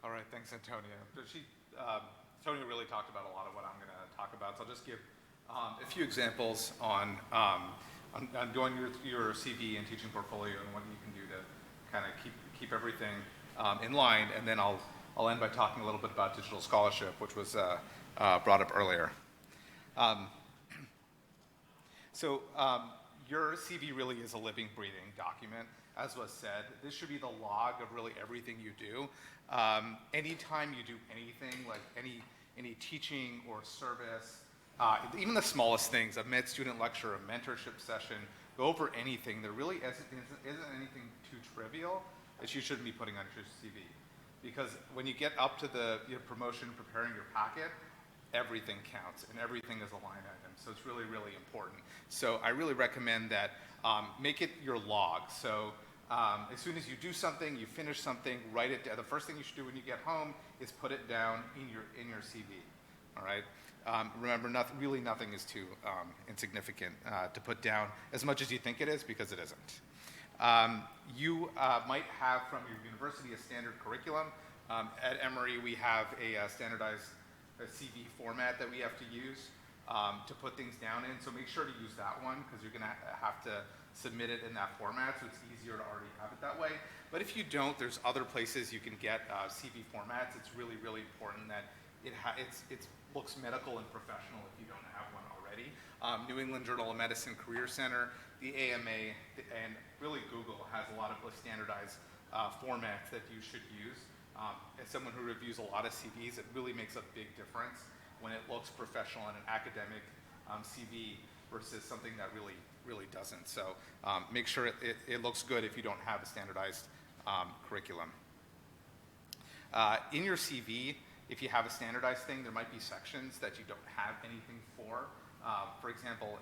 All right, thanks, Antonia. Antonia really talked about a lot of what I'm going to talk about, so I'll just give a few examples on going your CV and teaching portfolio and what you can do to kind of keep everything in line, and then I'll end by talking a little bit about digital scholarship, which was brought up earlier. Your CV really is a living, breathing document. As was said, this should be the log of really everything you do. Anytime you do anything, like any teaching or service, even the smallest things, a mid-student lecture, a mentorship session, go over anything, there really isn't anything too trivial that you shouldn't be putting on your CV. Because when you get up to the promotion, preparing your packet, everything counts and everything is a line item. So it's really, really important. So I really recommend that make it your log. So as soon as you do something, you finish something, write it down. The first thing you should do when you get home is put it down in your CV. All right. Remember, really nothing is too insignificant to put down as much as you think it is, because it isn't. You might have from your university a standard curriculum. At Emory, we have a standardized CV format that we have to use to put things down in. So make sure to use that one, because you're going to have to submit it in that format, so it's easier to already have it that way. But if you don't, there's other places you can get CV formats. It's really, really important that it looks medical and professional if you don't have one already. New England Journal of Medicine Career Center, the AMA, and really Google has a lot of standardized formats that you should use. As someone who reviews a lot of CVs, it really makes a big difference when it looks professional in an academic CV versus something that really doesn't. So make sure it looks good if you don't have a standardized curriculum. In your CV, if you have a standardized thing, there might be sections that you don't have anything for. For example,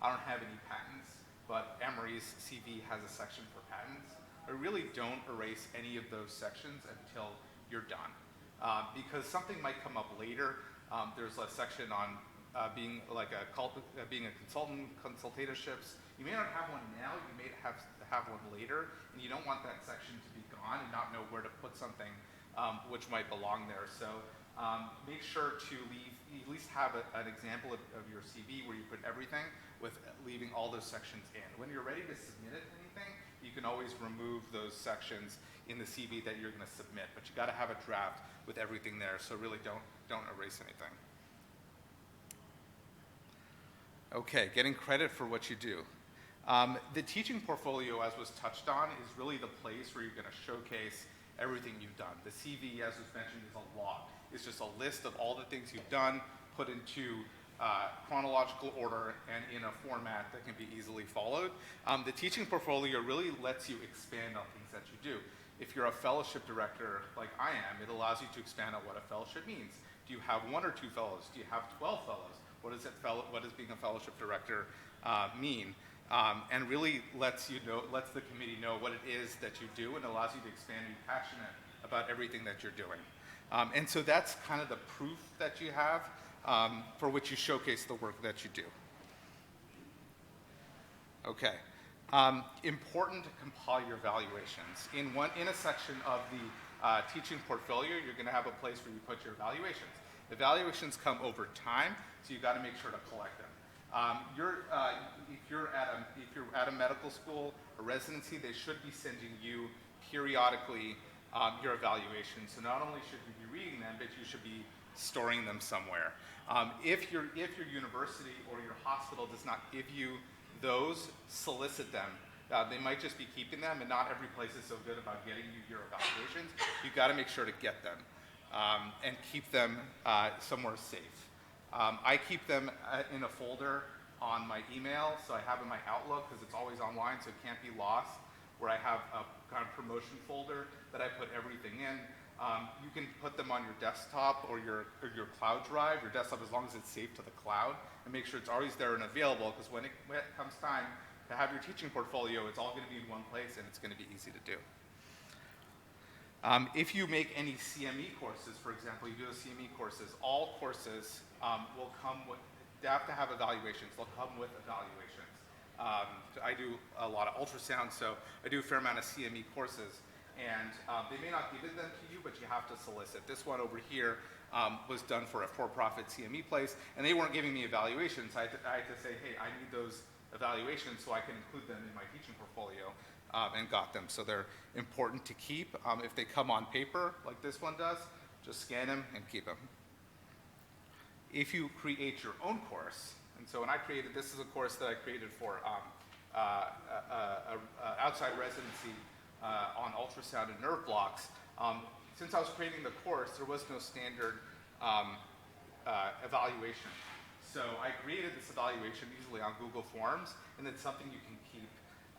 I don't have any patents, but Emory's CV has a section for patents. I really don't erase any of those sections until you're done, because something might come up later. There's a section on being a consultant, consultatorships. You may not have one now. You may have one later, and you don't want that section to be gone and not know where to put something which might belong there. So make sure to at least have an example of your CV where you put everything with leaving all those sections in. When you're ready to submit it to anything, you can always remove those sections in the CV that you're going to submit, but you got to have a draft with everything there. So really don't erase anything. Okay, getting credit for what you do. The teaching portfolio, as was touched on, is really the place where you're going to showcase everything you've done. The CV, as was mentioned, is a log. It's just a list of all the things you've done, put into chronological order and in a format that can be easily followed. The teaching portfolio really lets you expand on things that you do. If you're a fellowship director like I am, it allows you to expand on what a fellowship means. Do you have 1 or 2 fellows? Do you have 12 fellows? What does being a fellowship director mean? And really lets the committee know what it is that you do, and allows you to expand and be passionate about everything that you're doing. And so that's kind of the proof that you have for which you showcase the work that you do. Okay. Important to compile your evaluations. In a section of the teaching portfolio, you're going to have a place where you put your evaluations. Evaluations come over time, so you've got to make sure to collect them. If you're at a medical school or residency, they should be sending you periodically your evaluations. So not only should you be reading them, but you should be storing them somewhere. If your university or your hospital does not give you those, solicit them. They might just be keeping them, and not every place is so good about getting you your evaluations. You've got to make sure to get them and keep them somewhere safe. I keep them in a folder on my email, so I have in my Outlook, because it's always online, so it can't be lost, where I have a kind of promotion folder that I put everything in. You can put them on your desktop or your cloud drive, your desktop, as long as it's saved to the cloud, and make sure it's always there and available, because when it comes time to have your teaching portfolio, it's all going to be in one place, and it's going to be easy to do. If you make any CME courses, for example, you do the CME courses, all courses will come with, they have to have evaluations. They'll come with evaluations. I do a lot of ultrasound, so I do a fair amount of CME courses. and they may not give them to you, but you have to solicit. This one over here was done for a for-profit CME place, and they weren't giving me evaluations. I had to say, hey, I need those evaluations so I can include them in my teaching portfolio, and got them. So they're important to keep. If they come on paper, like this one does, just scan them and keep them. If you create your own course, and so when I created, this is a course that I created for outside residency on ultrasound and nerve blocks. Since I was creating the course, there was no standard evaluation. So I created this evaluation easily on Google Forms, and it's something you can keep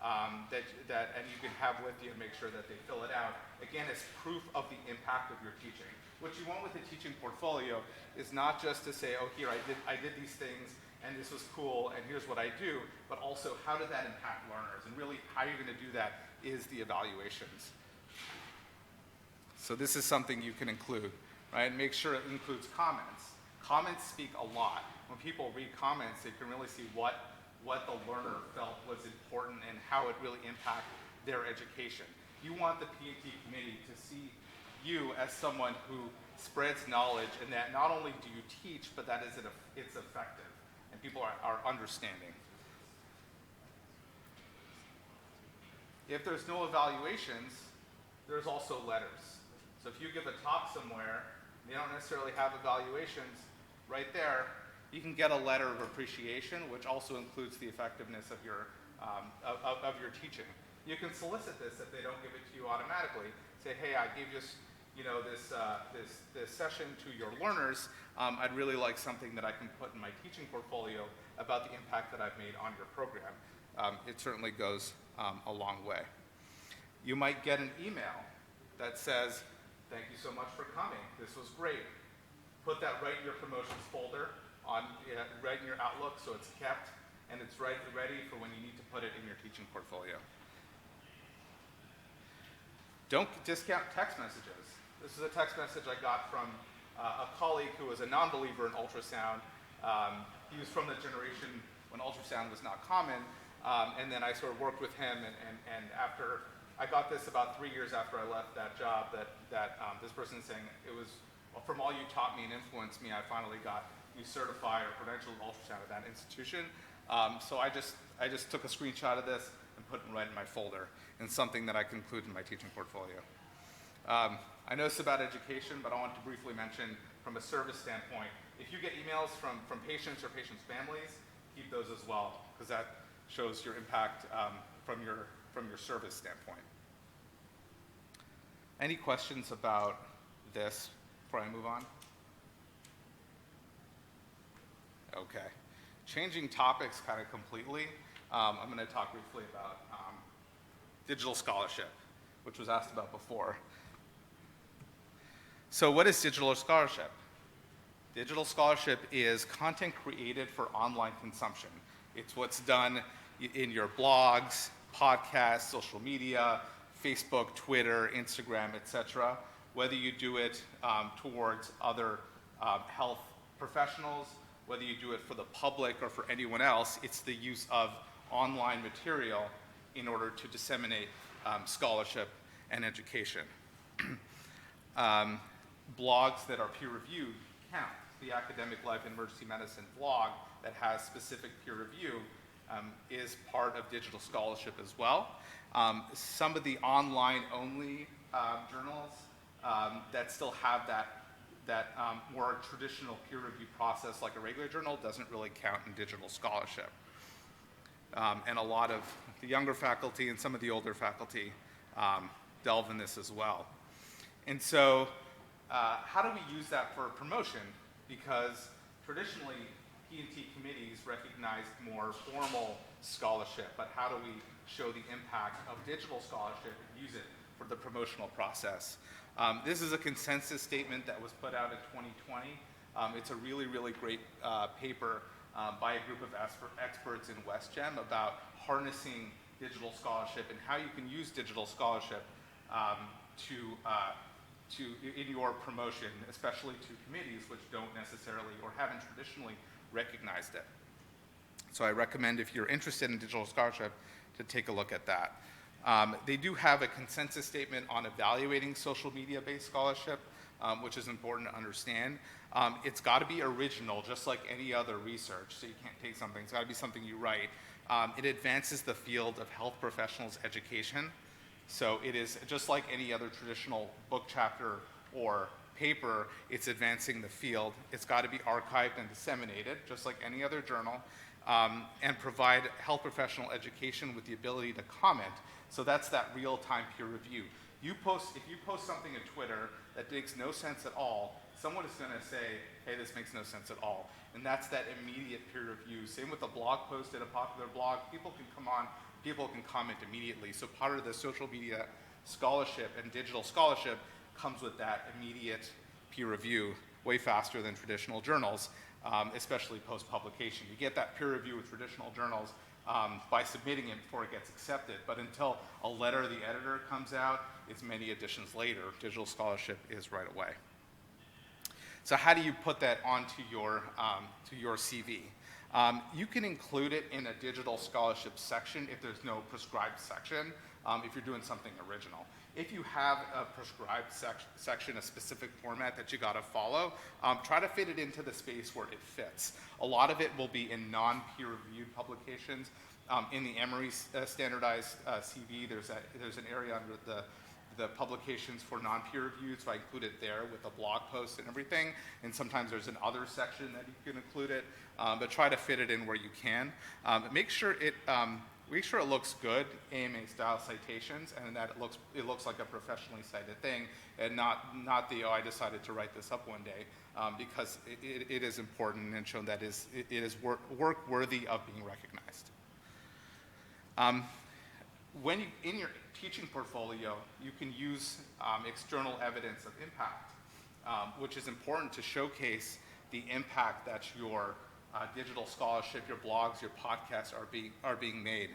and you can have with you and make sure that they fill it out. Again, it's proof of the impact of your teaching. What you want with a teaching portfolio is not just to say, oh, here, I did these things, and this was cool, and here's what I do, but also how did that impact learners? And really, how you're going to do that is the evaluations. So this is something you can include, right? Make sure it includes comments. Comments speak a lot. When people read comments, they can really see what the learner felt was important and how it really impacted their education. You want the P&T committee to see you as someone who spreads knowledge, and that not only do you teach, but that it's effective, and people are understanding. If there's no evaluations, there's also letters. So if you give a talk somewhere, they don't necessarily have evaluations, right there, you can get a letter of appreciation, which also includes the effectiveness of your teaching. You can solicit this if they don't give it to you automatically. Say, hey, I gave you this session to your learners. I'd really like something that I can put in my teaching portfolio about the impact that I've made on your program. It certainly goes a long way. You might get an email that says, thank you so much for coming. This was great. Put that right in your promotions folder, right in your Outlook, so it's kept and it's ready for when you need to put it in your teaching portfolio. Don't discount text messages. This is a text message I got from a colleague who was a non-believer in ultrasound. He was from the generation when ultrasound was not common, and then I sort of worked with him, and after I got this about 3 years after I left that job, that this person saying, it was, well, from all you taught me and influenced me, I finally got you certified or credentialed ultrasound at that institution. So I just took a screenshot of this and put it right in my folder, and something that I can include in my teaching portfolio. I know it's about education, but I want to briefly mention from a service standpoint, if you get emails from patients or patients' families, keep those as well, because that shows your impact from your service standpoint. Any questions about this before I move on? Okay. Changing topics kind of completely, I'm going to talk briefly about digital scholarship, which was asked about before. So what is digital scholarship? Digital scholarship is content created for online consumption. It's what's done in your blogs, podcasts, social media, Facebook, Twitter, Instagram, etc. Whether you do it towards other health professionals, whether you do it for the public or for anyone else, it's the use of online material in order to disseminate scholarship and education. Blogs that are peer-reviewed count. The Academic Life in Emergency Medicine blog that has specific peer review is part of digital scholarship as well. Some of the online-only journals that still have that more traditional peer review process like a regular journal doesn't really count in digital scholarship. And a lot of the younger faculty and some of the older faculty delve in this as well. And so how do we use that for promotion? Because traditionally, P&T committees recognized more formal scholarship, but how do we show the impact of digital scholarship and use it for the promotional process? This is a consensus statement that was put out in 2020. It's a really, really great paper by a group of experts in WestGem about harnessing digital scholarship and how you can use digital scholarship in your promotion, especially to committees which don't necessarily or haven't traditionally recognized it. So I recommend, if you're interested in digital scholarship, to take a look at that. They do have a consensus statement on evaluating social media-based scholarship, which is important to understand. It's got to be original, just like any other research, so you can't take something. It's got to be something you write. It advances the field of health professionals' education. So it is just like any other traditional book chapter or paper, it's advancing the field. It's got to be archived and disseminated, just like any other journal, and provide health professional education with the ability to comment. So that's that real-time peer review. If you post something on Twitter that makes no sense at all, someone is going to say, hey, this makes no sense at all. And that's that immediate peer review. Same with a blog post at a popular blog. People can comment immediately. So part of the social media scholarship and digital scholarship comes with that immediate peer review, way faster than traditional journals, especially post-publication. You get that peer review with traditional journals by submitting it before it gets accepted. But until a letter of the editor comes out, it's many editions later. Digital scholarship is right away. So how do you put that onto your CV? You can include it in a digital scholarship section if there's no prescribed section, if you're doing something original. If you have a prescribed section, a specific format that you gotta follow, try to fit it into the space where it fits. A lot of it will be in non-peer-reviewed publications. In the Emory standardized CV, there's an area under the publications for non-peer reviewed, so I include it there with a blog post and everything. And sometimes there's an other section that you can include it, but try to fit it in where you can. Make sure it looks good, AMA style citations, and that it looks like a professionally cited thing, and not the, oh, I decided to write this up one day, because it is important and shown that it is work worthy of being recognized. When in your teaching portfolio, you can use external evidence of impact, which is important to showcase the impact that your digital scholarship, your blogs, your podcasts are being made.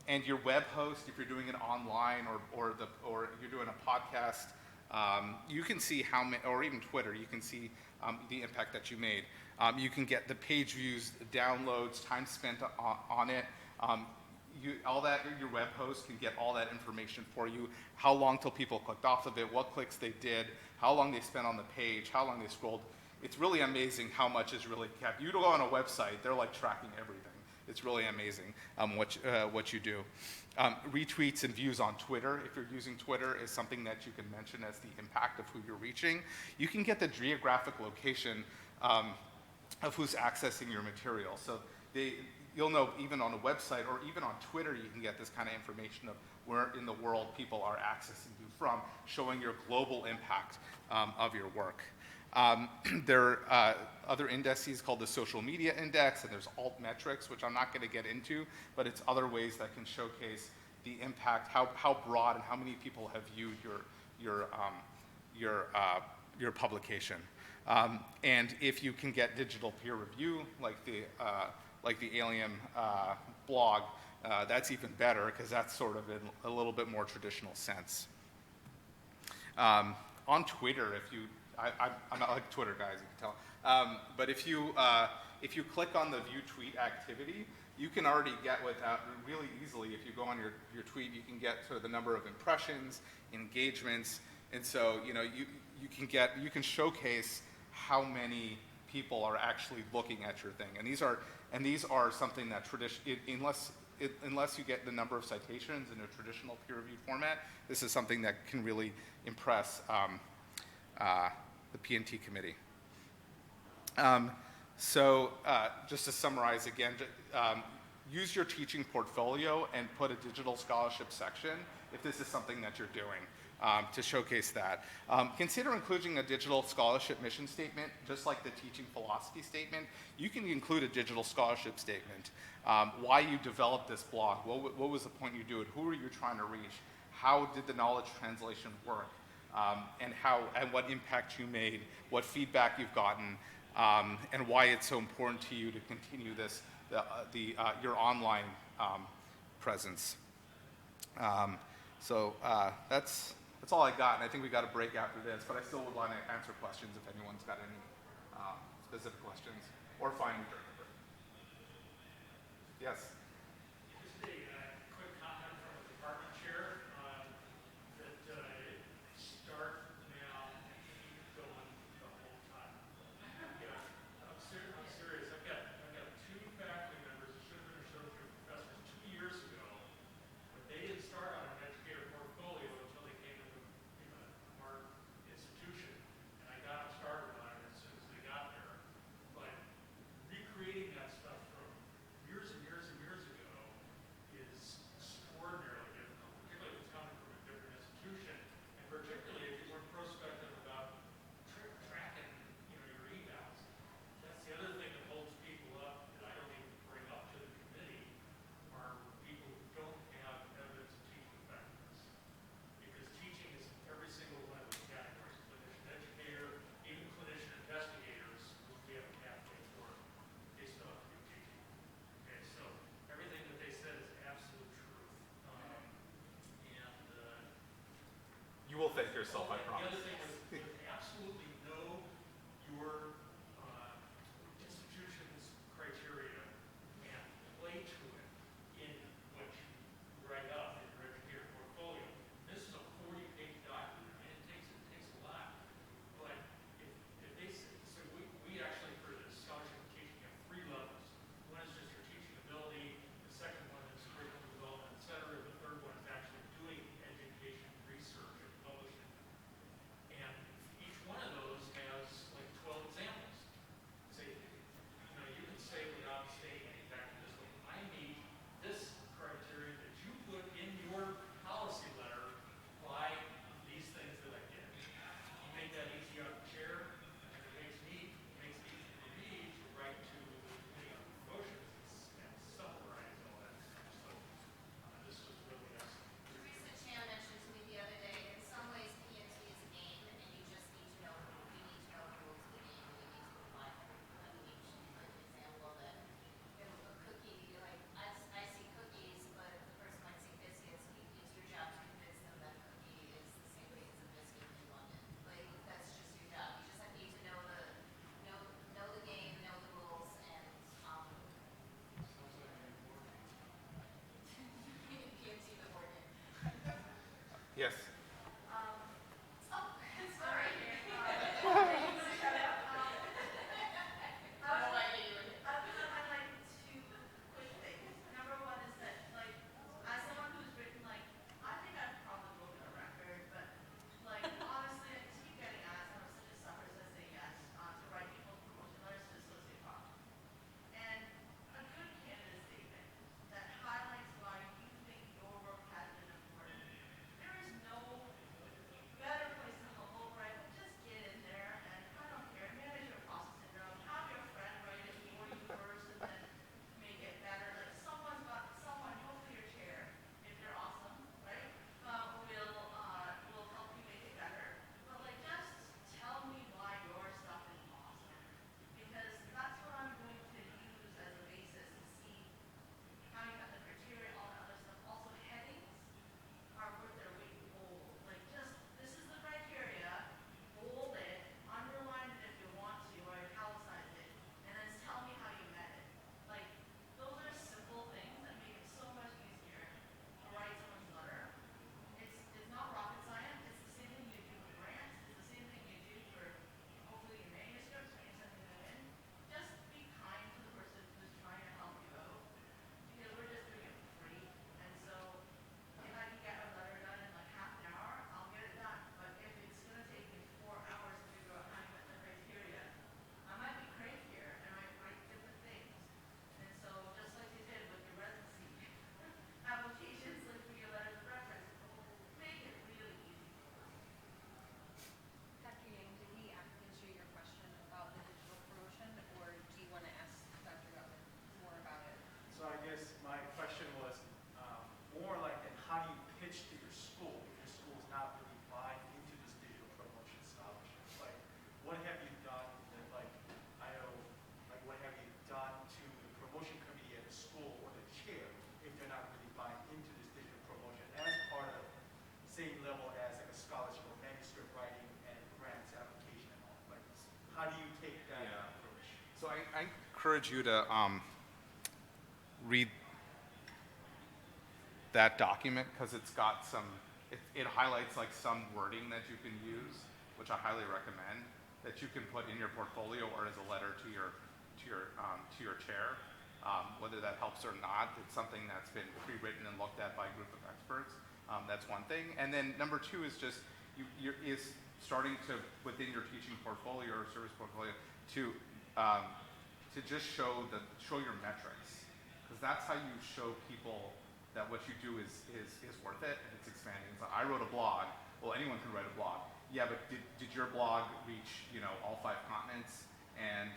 And your web host, if you're doing it online or you're doing a podcast, you can see how many, or even Twitter, you can see the impact that you made. You can get the page views, downloads, time spent on it. All that, your web host can get all that information for you, how long till people clicked off of it, what clicks they did, how long they spent on the page, how long they scrolled. It's really amazing how much is really kept. You go on a website, they're like tracking everything. It's really amazing what you do. Retweets and views on Twitter, if you're using Twitter, is something that you can mention as the impact of who you're reaching. You can get the geographic location of who's accessing your material. So you'll know even on a website or even on Twitter, you can get this kind of information of where in the world people are accessing you from, showing your global impact of your work. There are other indices called the social media index, and there's altmetrics, which I'm not going to get into, but it's other ways that can showcase the impact, how broad and how many people have viewed your publication. And if you can get digital peer review, like the Alien blog, that's even better because that's sort of in a little bit more traditional sense. On Twitter, I'm not like Twitter guys, you can tell. But if you click on the view tweet activity, you can already get without really easily. If you go on your tweet, you can get sort of the number of impressions, engagements, and so you can showcase how many people are actually looking at your thing. And these are something that unless you get the number of citations in a traditional peer-reviewed format, this is something that can really impress the P&T committee. Just to summarize again, use your teaching portfolio and put a digital scholarship section if this is something that you're doing to showcase that. Consider including a digital scholarship mission statement, just like the teaching philosophy statement. You can include a digital scholarship statement. Why you developed this blog, what was the point you do it, who are you trying to reach, how did the knowledge translation work, and what impact you made, what feedback you've gotten, and why it's so important to you to continue this, your online presence. That's all I got, and I think we got a break after this, but I still would want to answer questions if anyone's got any specific questions, or find me during the break. Yes? Just a quick comment from the department. yourself, I promise. The other thing was absolutely know your institution's criteria and play to it in what you write up in your educator portfolio. This is a 40-page document, and it takes a lot. But if they say, so we actually, for the scholarship teaching, have 3 levels. One is just your teaching ability, the second one is curriculum development, et cetera. The third one is actually doing education research and publishing. And each one of those has like 12 examples. Say, you can say without stating exactly this way, I meet this criteria that you put in your policy letter by these things that I did. You make that easy on the chair, and it makes it easy for me to write to the committee on promotions and summarize all that stuff. So this was really excellent. Teresa Chan mentioned to me the other day, in some ways PNT is a game, and you just need to know, you need to know the rules of the game, and you need to apply them. Like an example that, a cookie, like, I see cookies, but the person might see biscuits. It's your job to convince them that cookie is the same thing as a biscuit in London. Like, that's just your job. You just need to know the game, know the rules, and Sounds like an important. PNT the board game. Yes. Sorry. I've like 2 quick things. Number one is that, like, as someone who's written, like, I think I've probably broken a record, but, like, honestly, I just keep getting asked, and I'm such a sucker to say yes, to write people's promotion letters to associate profit. And a good candidate statement that highlights why you think your work has been important. There is no better place to humble, right? But just get in there, and I don't care, manage your imposter syndrome. Have your friend write it for you first, and then make it better. Like someone, hopefully your chair, if you're awesome, right? Will help you make it better. But like, just tell me why your stuff is awesome, because that's what I'm going to use as a basis to see how you got the criteria, all that other stuff. Also, headings are worth their weight in gold. Like, just, this is the criteria, bold it, underline it if you want to, or italicize it, and then tell me how you met it. Like, those are simple things that make it so much easier to write someone's letter. It's not rocket science. It's the same thing you do for grants. It's the same thing you do for, hopefully, your manuscripts when you're sending them in. Just be kind to the person who's trying to help you out, because we're just doing it for free. And so, if I can get a letter done in like half an hour, I'll get it done. But if it's going to take me 4 hours to figure out how you met the criteria, I might be crankier and I might write different things. And so, just like you did with your residency applications, like for your letters of reference, make it really easy for them. Dr. Yang, did he answer your question about the digital promotion, or do you want to ask Dr. Guttman more about it? So I guess my question was more like, then how do you pitch to your school if your school's not really buying into this digital promotion scholarship? Like, what have you done that, like, I know, like, what have you done to the promotion committee at the school or the chair if they're not really buying into this digital promotion as part of same level as like a scholarship or manuscript writing and grants application and all? Like, how do you take that approach? So I encourage you to read that document, because it's got it highlights like some wording that you can use, which I highly recommend, that you can put in your portfolio or as a letter to your chair. Whether that helps or not, it's something that's been pre-written and looked at by a group of experts. That's one thing. And then number 2 is just is starting to, within your teaching portfolio or service portfolio, to just show your metrics, because that's how you show people that what you do is worth it and it's expanding. So I wrote a blog. Well, anyone can write a blog. Yeah, but did your blog reach all 5 continents and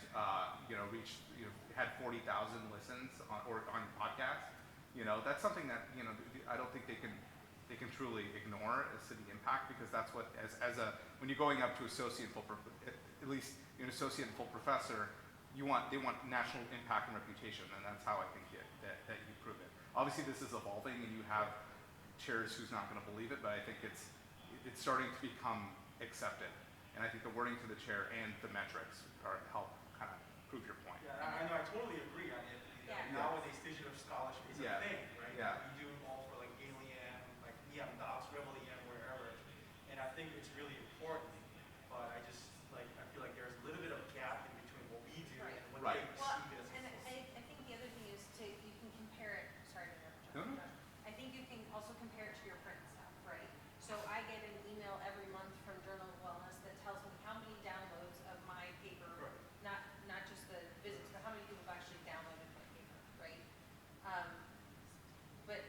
had 40,000 listens on podcasts? That's something that I don't think they can truly ignore as to the impact, because that's what when you're going up to associate full, at least an associate and full professor, they want national impact and reputation, and that's how I think that you prove it. Obviously, this is evolving, and you have chairs who's not going to believe it, but I think it's starting to become accepted. And I think the wording to the chair and the metrics help kind of prove your point. Yeah, I know, I totally agree on it. Yeah. Nowadays, digital scholarship is Yeah. a thing, right? Yeah. We do it all for like Alien, like EM Docs, Rebel EM, wherever. And I think it's really important, but I feel like there's a little bit of a gap in between what we do Right. and what Right. they Well, perceive as and a I think the other thing is you can compare it, sorry to interrupt, No, no. John. I think you can also compare it to your print stuff, right? So I get an email every month from Journal of Wellness that tells me how many downloads of my paper, Right. not just the visits, but how many people have actually downloaded my paper, right? But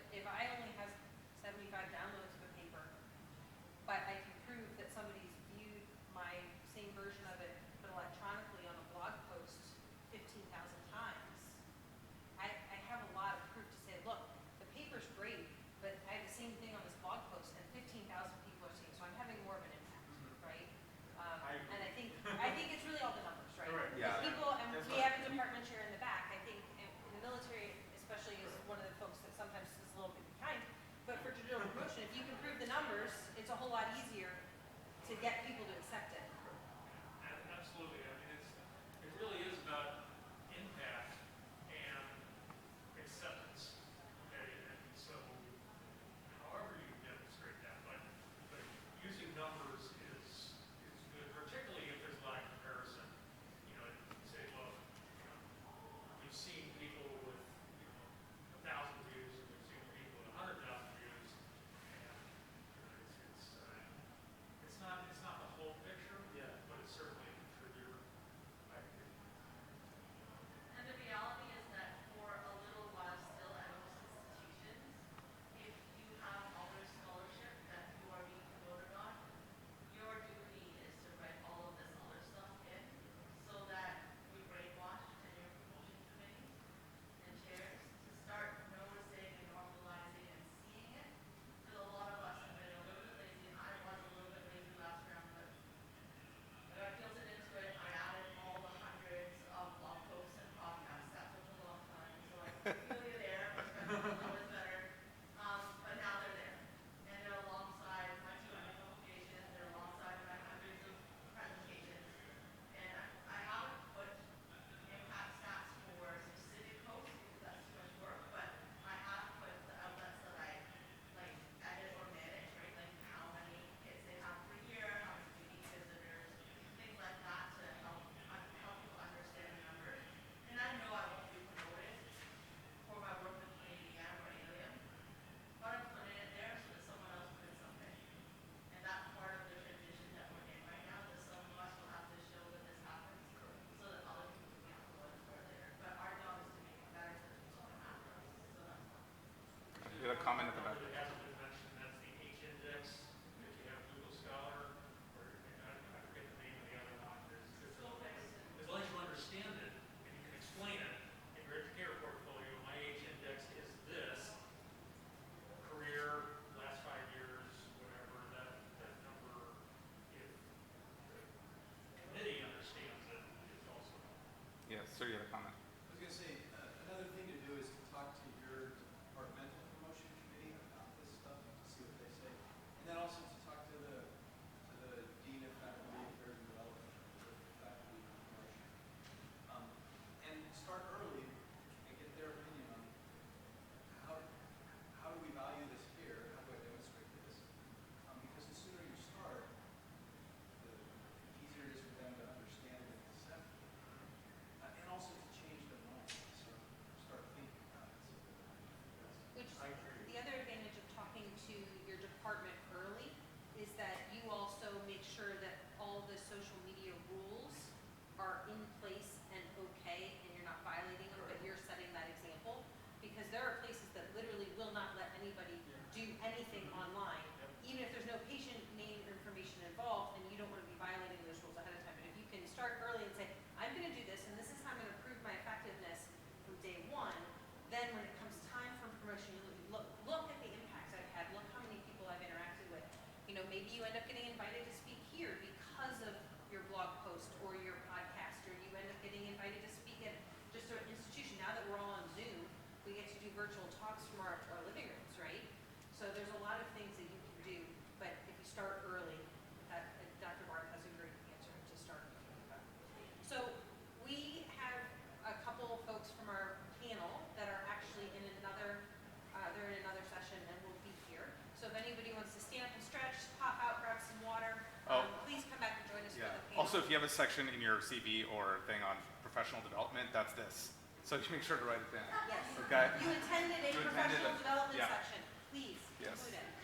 also, if you have a section in your CV or thing on professional development, that's this. So you make sure to write it down. Yes. Okay? You intended a You intended professional it. development Yeah. section. Please Yes. include it.